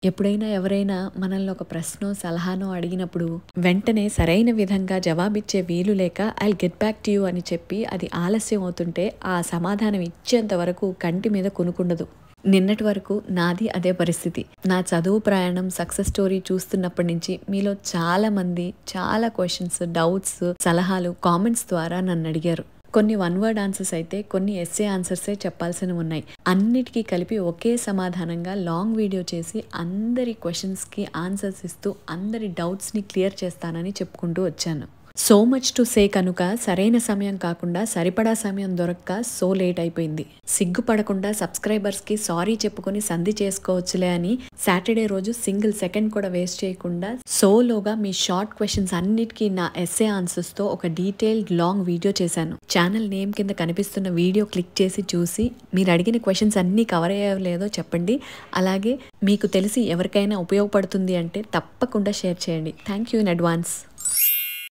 ఎప్పుడైనా ఎవరైనా మనల్ని ఒక ప్రశ్నో సలహానో అడిగినప్పుడు వెంటనే సరైన విధంగా జవాబిచ్చే వీలు లేక I'll get back to you అని చెప్పి అది ఆలస్యం అవుతుంటే ఆ సమాధానం ఇచ్చేంత వరకు కంటి మీద కునుకుండదు. నిన్నటి వరకు నాది అదే పరిస్థితి. నా చదువు ప్రయాణం సక్సెస్ స్టోరీ చూస్తున్నప్పటి నుంచి మీలో చాలా మంది చాలా క్వశ్చన్స్, డౌట్స్, సలహాలు కామెంట్స్ ద్వారా నన్ను అడిగారు. కొన్ని వన్ వర్డ్ ఆన్సర్స్ అయితే కొన్ని ఎస్సే ఆన్సర్సే చెప్పాల్సినవి ఉన్నాయి. అన్నిటికీ కలిపి ఒకే సమాధానంగా లాంగ్ వీడియో చేసి అందరి క్వశ్చన్స్కి ఆన్సర్స్ ఇస్తూ అందరి డౌట్స్ని క్లియర్ చేస్తానని చెప్పుకుంటూ వచ్చాను. సో మచ్ టు సే కనుక సరైన సమయం కాకుండా సరిపడా సమయం దొరక్క సో లేట్ అయిపోయింది. సిగ్గుపడకుండా సబ్స్క్రైబర్స్కి సారీ చెప్పుకొని సంధి చేసుకోవచ్చులే అని సాటర్డే రోజు సింగిల్ సెకండ్ కూడా వేస్ట్ చేయకుండా సోలోగా మీ షార్ట్ క్వశ్చన్స్ అన్నిటికీ నా ఎస్సే ఆన్సర్స్తో ఒక డీటెయిల్డ్ లాంగ్ వీడియో చేశాను. ఛానల్ నేమ్ కింద కనిపిస్తున్న వీడియో క్లిక్ చేసి చూసి మీరు అడిగిన క్వశ్చన్స్ అన్నీ కవర్ అయ్యాయో లేదో చెప్పండి. అలాగే మీకు తెలిసి ఎవరికైనా ఉపయోగపడుతుంది అంటే తప్పకుండా షేర్ చేయండి. Thank you in advance.